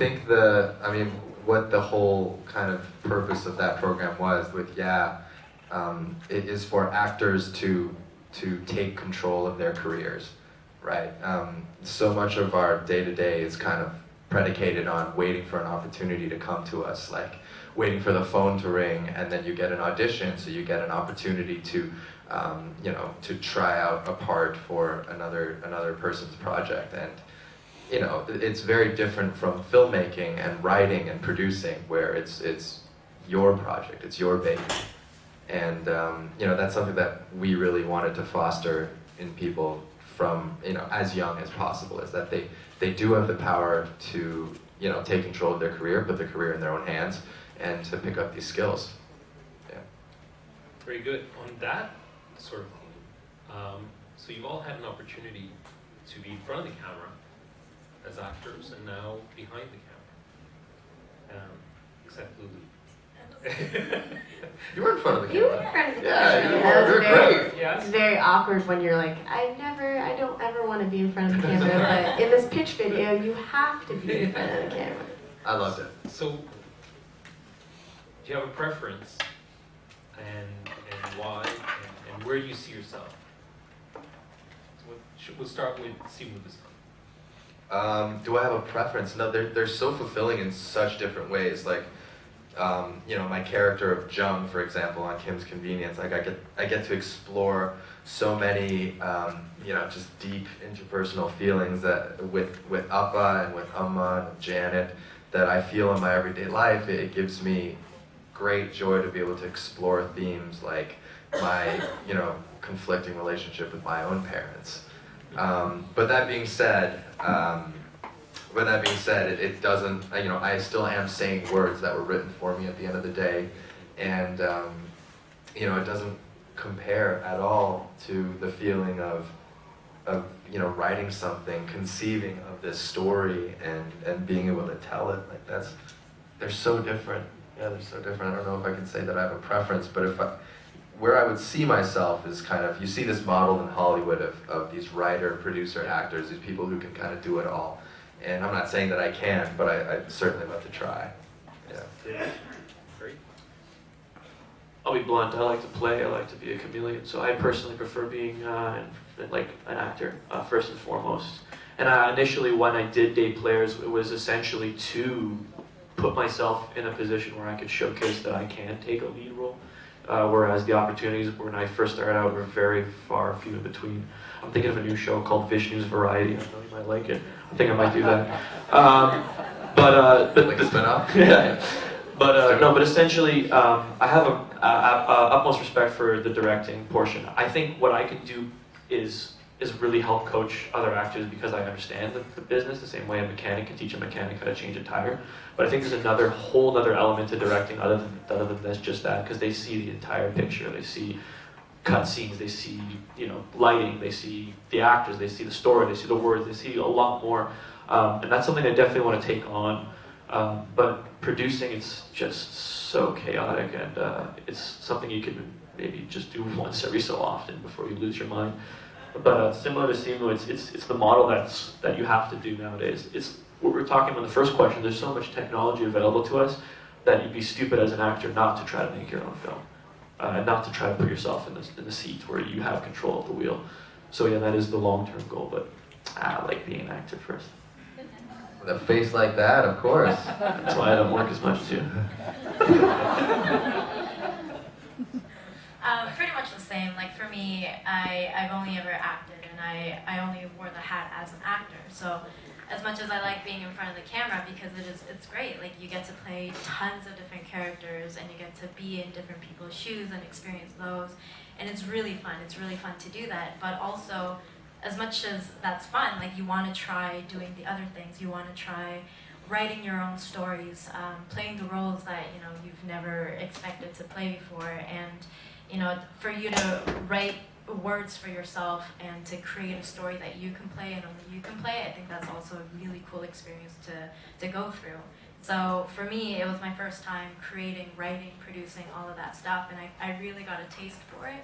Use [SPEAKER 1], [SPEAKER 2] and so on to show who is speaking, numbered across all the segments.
[SPEAKER 1] think what the whole kind of purpose of that program was with it is for actors to take control of their careers, right? So much of our day-to-day is kind of predicated on waiting for an opportunity to come to us, like waiting for the phone to ring, and then you get an audition, so you get an opportunity to to try out a part for another person's project. And it's very different from filmmaking and writing and producing, where it's your project, it's your baby. And that's something that we really wanted to foster in people from as young as possible, is that they do have the power to take control of their career, put their career in their own hands, and to pick up these skills. Yeah.
[SPEAKER 2] Very good. On that sort of theme, so you've all had an opportunity to be in front of the camera as actors, and now behind the camera, except Lulu.
[SPEAKER 1] You were in front of the camera.
[SPEAKER 3] You were in front of the camera.
[SPEAKER 1] Yeah, you were great.
[SPEAKER 3] It's very awkward when you're like, I don't ever want to be in front of the camera, but in this pitch video, you have to be in front of the camera.
[SPEAKER 1] I loved it.
[SPEAKER 2] So, do you have a preference, and why, and where do you see yourself? So we'll start with Simu this time.
[SPEAKER 1] Do I have a preference? No, they're so fulfilling in such different ways. Like, my character of Jung, for example, on Kim's Convenience, like I get to explore so many, just deep interpersonal feelings that with Appa and with Amma and Janet that I feel in my everyday life. It gives me great joy to be able to explore themes like my, conflicting relationship with my own parents. But that being said, it doesn't, I still am saying words that were written for me at the end of the day, and, it doesn't compare at all to the feeling of writing something, conceiving of this story, and being able to tell it. Like, they're so different. Yeah, they're so different. I don't know if I can say that I have a preference, but where I would see myself is kind of, you see this model in Hollywood of these writer, producer, actors, these people who can kind of do it all. And I'm not saying that I can, but I'd certainly love to try. Yeah.
[SPEAKER 2] Great.
[SPEAKER 4] I'll be blunt. I like to play. I like to be a chameleon. So I personally prefer being like an actor first and foremost. And initially, when I did date players, it was essentially to put myself in a position where I could showcase that I can take a lead role. Whereas the opportunities when I first started out were very few in between. I'm thinking of a new show called Vishnu's Variety. I know you might like it. I think I might do that. But
[SPEAKER 1] like a spin-off?
[SPEAKER 4] Yeah. But essentially, I have a utmost respect for the directing portion. I think what I can do is really help coach other actors, because I understand the business the same way a mechanic can teach a mechanic how to change a tire. But I think there's whole other element to directing other than just that, because they see the entire picture. They see cut scenes, they see lighting, they see the actors, they see the story, they see the words, they see a lot more. And that's something I definitely want to take on. But producing, it's just so chaotic, and it's something you can maybe just do once every so often before you lose your mind. But similar to Simu, it's the model that you have to do nowadays. It's what we were talking about in the first question. There's so much technology available to us that you'd be stupid as an actor not to try to make your own film, and not to try to put yourself in the seat where you have control of the wheel. So yeah, that is the long-term goal. But I like being an actor first.
[SPEAKER 1] With a face like that, of course.
[SPEAKER 4] That's why I don't work as much as you.
[SPEAKER 5] Pretty much the same. Like for me, I've only ever acted, and I only wore the hat as an actor. So as much as I like being in front of the camera, because it's great. Like you get to play tons of different characters, and you get to be in different people's shoes and experience those, and it's really fun. It's really fun to do that. But also, as much as that's fun, like you want to try doing the other things. You want to try writing your own stories, playing the roles that you've never expected to play before, and for you to write words for yourself and to create a story that you can play and only you can play. I think that's also a really cool experience to go through. So for me, it was my first time creating, writing, producing, all of that stuff, and I really got a taste for it.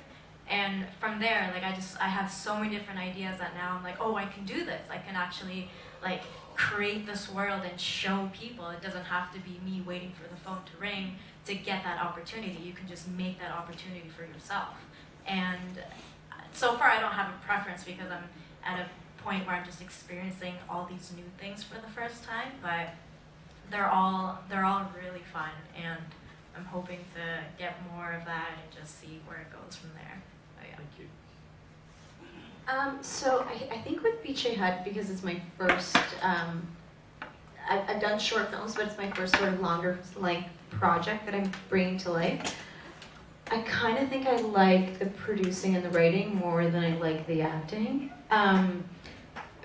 [SPEAKER 5] And from there, like I have so many different ideas that now I'm like, oh, I can do this. I can actually like create this world and show people. It doesn't have to be me waiting for the phone to ring to get that opportunity. You can just make that opportunity for yourself. And so far I don't have a preference because I'm at a point where I'm just experiencing all these new things for the first time, but they're all really fun, and I'm hoping to get more of that and just see where it goes from there. Oh, yeah.
[SPEAKER 4] Thank you.
[SPEAKER 3] So I think with Beach Hut, because it's my first, I've done short films, but it's my first sort of longer length project that I'm bringing to life. I kind of think I like the producing and the writing more than I like the acting.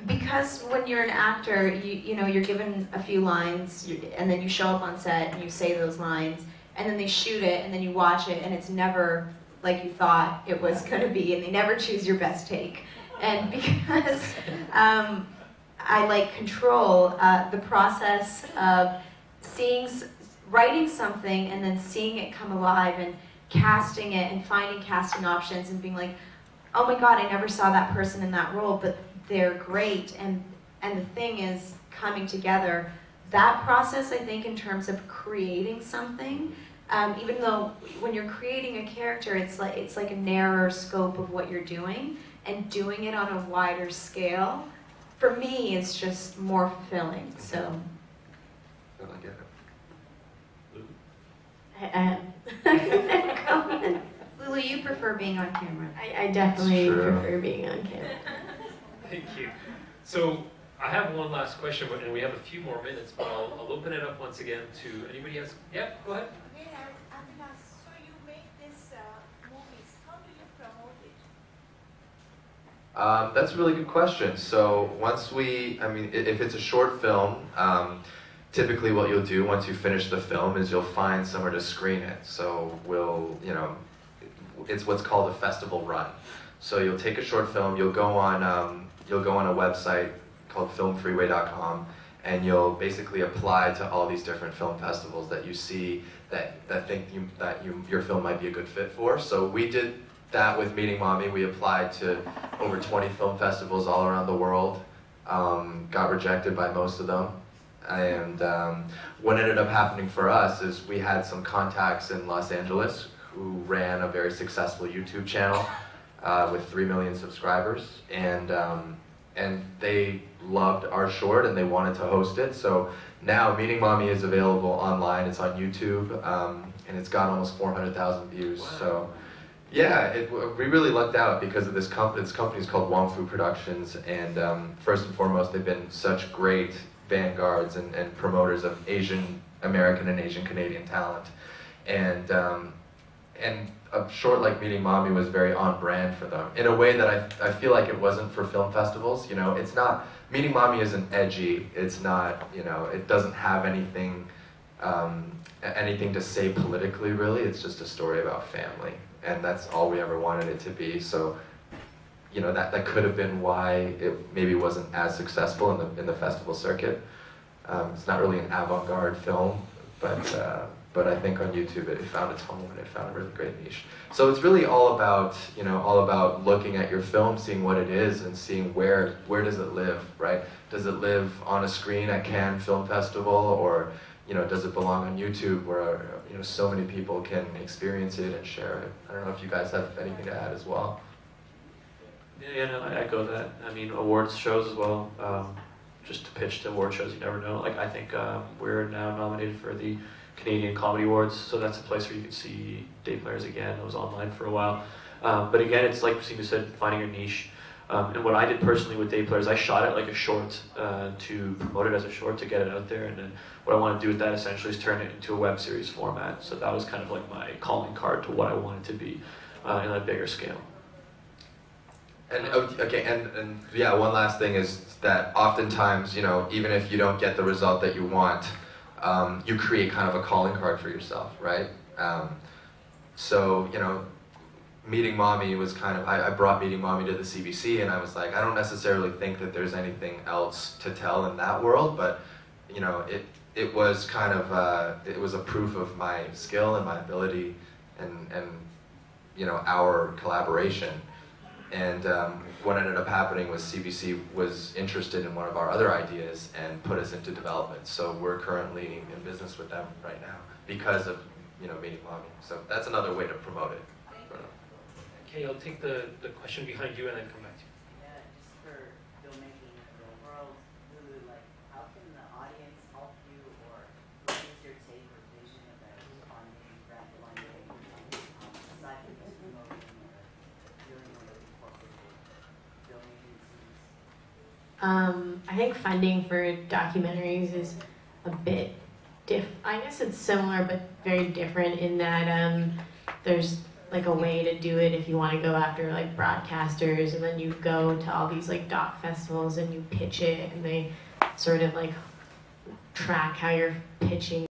[SPEAKER 3] Because when you're an actor, you know, you're given a few lines, and then you show up on set and you say those lines, and then they shoot it, and then you watch it, and it's never like you thought it was going to be, and they never choose your best take. And because I like control, the process of writing something and then seeing it come alive and casting it and finding casting options and being like, oh my God, I never saw that person in that role, but they're great, and the thing is coming together. That process, I think, in terms of creating something, even though when you're creating a character, it's like a narrower scope of what you're doing, and doing it on a wider scale, for me, is just more fulfilling. So.
[SPEAKER 1] I like it.
[SPEAKER 3] Lulu, you prefer being on camera. I definitely prefer being on camera.
[SPEAKER 2] Thank you. So I have one last question, and we have a few more minutes, but I'll open it up once again to anybody else. Yeah, go ahead.
[SPEAKER 6] Yeah, so you make these movies. How do you promote it?
[SPEAKER 1] That's a really good question. So if it's a short film, typically what you'll do once you finish the film is you'll find somewhere to screen it. So it's what's called a festival run. So you'll take a short film, you'll go on a website called filmfreeway.com, and you'll basically apply to all these different film festivals that you see that think your film might be a good fit for. So we did that with Meeting Mommy. We applied to over 20 film festivals all around the world, got rejected by most of them. And what ended up happening for us is we had some contacts in Los Angeles who ran a very successful YouTube channel with 3 million subscribers, and they loved our short and they wanted to host it. So now Meeting Mommy is available online. It's on YouTube, and it's got almost 400,000 views.
[SPEAKER 2] Wow.
[SPEAKER 1] So yeah, we really lucked out because of this company. This company is called Wong Fu Productions, and first and foremost, they've been such great vanguards and promoters of Asian American and Asian Canadian talent, and a short like Meeting Mommy was very on brand for them in a way that I feel like it wasn't for film festivals. You know, it's not, Meeting Mommy isn't edgy. It's not, you know, it doesn't have anything to say politically really. It's just a story about family, and that's all we ever wanted it to be. So, you know, that could have been why it maybe wasn't as successful in the festival circuit. It's not really an avant-garde film, but I think on YouTube it found its home and it found a really great niche. So it's really all about looking at your film, seeing what it is, and seeing where does it live, right? Does it live on a screen at Cannes Film Festival, or does it belong on YouTube where so many people can experience it and share it? I don't know if you guys have anything to add as well.
[SPEAKER 4] Yeah, no, I echo that. I mean, awards shows as well. Just to pitch to award shows, you never know. Like, I think we're now nominated for the Canadian Comedy Awards, so that's a place where you can see Day Players again. It was online for a while. But again, it's like Simu said, finding your niche. And what I did personally with Day Players, I shot it like a short to promote it as a short, to get it out there. And then what I want to do with that essentially is turn it into a web series format. So that was kind of like my calling card to what I wanted to be in a bigger scale.
[SPEAKER 1] And okay, and yeah, one last thing is that oftentimes, even if you don't get the result that you want, you create kind of a calling card for yourself, right? So, Meeting Mommy was kind of, I brought Meeting Mommy to the CBC, and I was like, I don't necessarily think that there's anything else to tell in that world, but, it was kind of, it was a proof of my skill and my ability and our collaboration. And what ended up happening was CBC was interested in one of our other ideas and put us into development. So we're currently in business with them right now because of meeting mommy. So that's another way to promote it.
[SPEAKER 2] Okay, I'll take the question behind you and then come back to you.
[SPEAKER 7] Yeah, just for filmmaking Reelworld, Lulu, like, how can the audience help you, or what is your take or vision about funding, grant funding, aside from just promoting or dealing with incorporated film agencies?
[SPEAKER 8] I think funding for documentaries is a bit I guess it's similar but very different in that there's like a way to do it if you want to go after like broadcasters, and then you go to all these like doc festivals and you pitch it, and they sort of like track how you're pitching